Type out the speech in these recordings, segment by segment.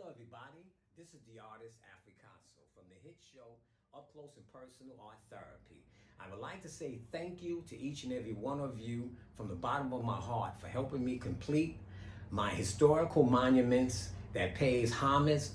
Hello, everybody. This is the artist Africasso from the hit show Up Close and Personal Art Therapy. I would like to say thank you to each and every one of you from the bottom of my heart for helping me complete my historical monuments that pays homage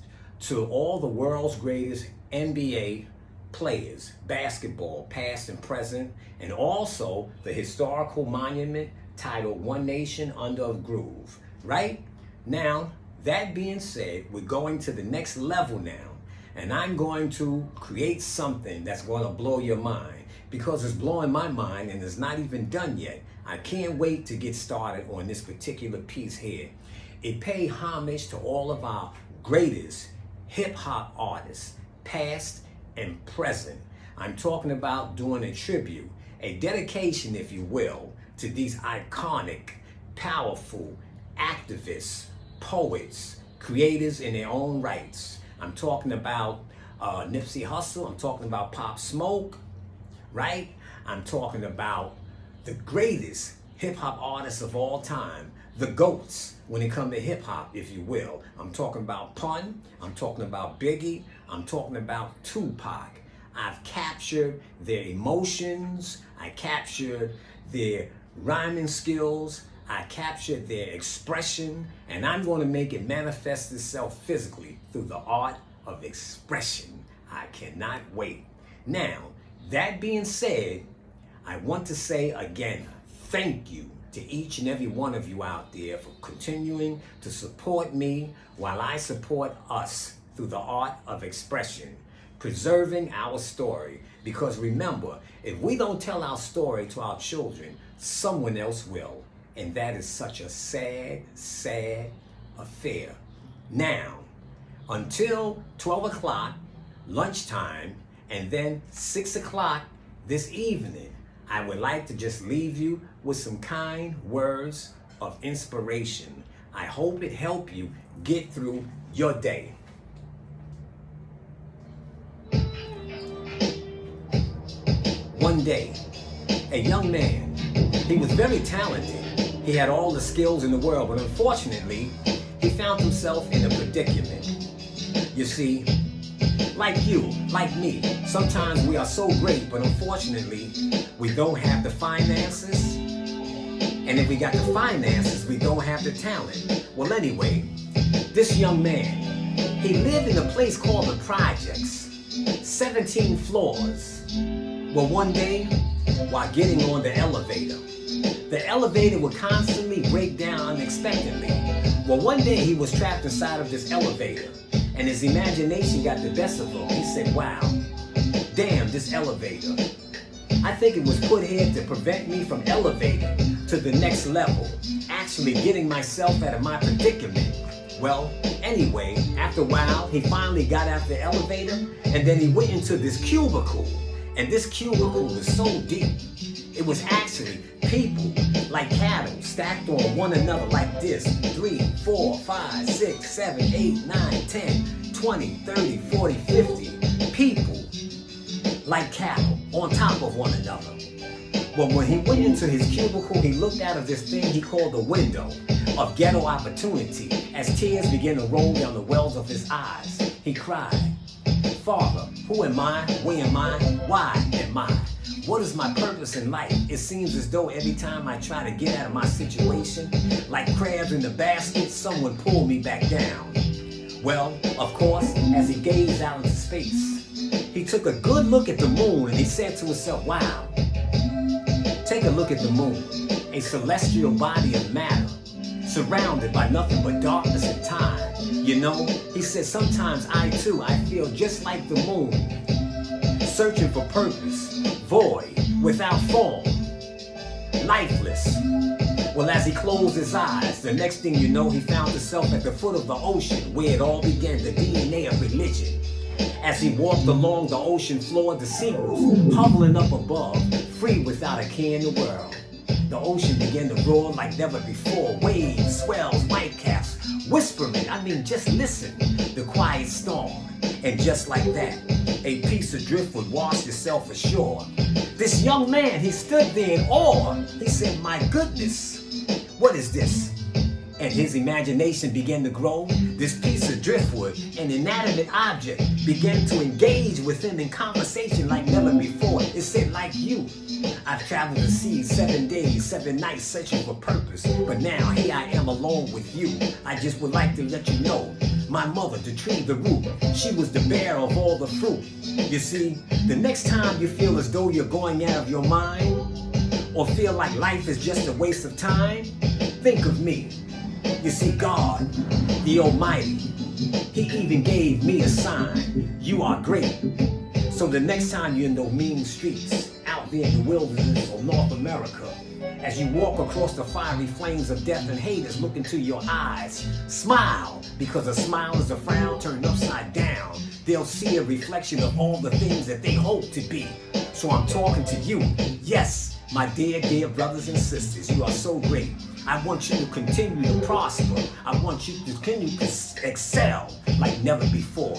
to all the world's greatest NBA players, basketball, past and present, and also the historical monument titled One Nation Under a Groove. Right? Now, that being said, we're going to the next level now, and I'm going to create something that's going to blow your mind because it's blowing my mind and it's not even done yet. I can't wait to get started on this particular piece here. It pays homage to all of our greatest hip-hop artists, past and present. I'm talking about doing a tribute, a dedication, if you will, to these iconic, powerful activists, poets, creators in their own rights. I'm talking about Nipsey Hussle. I'm talking about Pop Smoke, right? I'm talking about the greatest hip-hop artists of all time, the GOATs when it comes to hip-hop, if you will. I'm talking about Pun. I'm talking about Biggie. I'm talking about Tupac. I've captured their emotions. I captured their rhyming skills. I captured their expression, and I'm going to make it manifest itself physically through the art of expression. I cannot wait. Now, that being said, I want to say again, thank you to each and every one of you out there for continuing to support me while I support us through the art of expression, preserving our story. Because remember, if we don't tell our story to our children, someone else will. And that is such a sad, sad affair. Now, until 12 o'clock, lunchtime, and then 6 o'clock this evening, I would like to just leave you with some kind words of inspiration. I hope it helped you get through your day. One day, a young man, he was very talented. He had all the skills in the world, but unfortunately, he found himself in a predicament. You see, like you, like me, sometimes we are so great, but unfortunately, we don't have the finances. And if we got the finances, we don't have the talent. Well, anyway, this young man, he lived in a place called the Projects, 17 floors. Well, one day, while getting on the elevator would constantly break down unexpectedly. Well, one day he was trapped inside of this elevator, and his imagination got the best of him. He said, wow, damn, this elevator. I think it was put here to prevent me from elevating to the next level, actually getting myself out of my predicament. Well, anyway, after a while, he finally got out the elevator, and then he went into this cubicle. And this cubicle was so deep, it was actually people like cattle stacked on one another like this. 3, 4, 5, 6, 7, 8, 9, 10, 20, 30, 40, 50 people like cattle on top of one another. But when he went into his cubicle, he looked out of this thing he called the window of ghetto opportunity. As tears began to roll down the wells of his eyes, he cried, Father, who am I? Where am I? Why am I? What is my purpose in life? It seems as though every time I try to get out of my situation, like crabs in the basket, someone pulled me back down. Well, of course, as he gazed out into space, he took a good look at the moon and he said to himself, wow, take a look at the moon, a celestial body of matter, surrounded by nothing but darkness and time. You know, he said, sometimes I feel just like the moon, searching for purpose, void, without form, lifeless. Well, as he closed his eyes, the next thing you know, he found himself at the foot of the ocean, where it all began, the DNA of religion. As he walked along the ocean floor, the seagulls hovering up above, free without a care in the world. The ocean began to roar like never before. Waves, swells, whitecaps, whispering. Just listen. The quiet storm. And just like that, a piece of driftwood washed itself ashore. This young man, he stood there in awe. He said, my goodness, what is this? and his imagination began to grow, this piece of driftwood, an inanimate object, began to engage with him in conversation like never before. It said, like you, I've traveled the seas 7 days, 7 nights searching for purpose, but now here I am alone with you. I just would like to let you know, my mother, the tree, the root, she was the bearer of all the fruit. You see, the next time you feel as though you're going out of your mind, or feel like life is just a waste of time, think of me. You see, God, the Almighty, He even gave me a sign. You are great. So the next time you're in those mean streets, out there in the wilderness of North America, as you walk across the fiery flames of death and haters look into your eyes, smile, because a smile is a frown turned upside down. They'll see a reflection of all the things that they hope to be. So I'm talking to you. Yes, my dear, dear brothers and sisters, you are so great. I want you to continue to prosper. I want you to continue to excel like never before.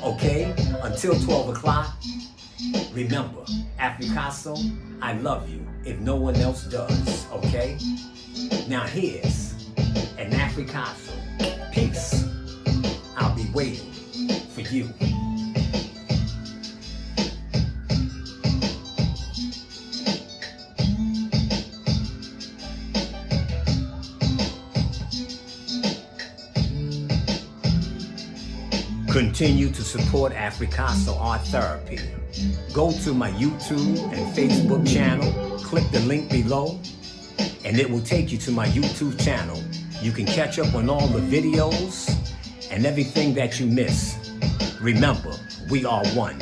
Okay? Until 12 o'clock, remember, Africasso, I love you if no one else does. Okay? Now here's an Africasso. Peace. I'll be waiting for you. Continue to support Africasso Art Therapy. Go to my YouTube and Facebook channel, click the link below, and it will take you to my YouTube channel. You can catch up on all the videos and everything that you miss. Remember, we are one.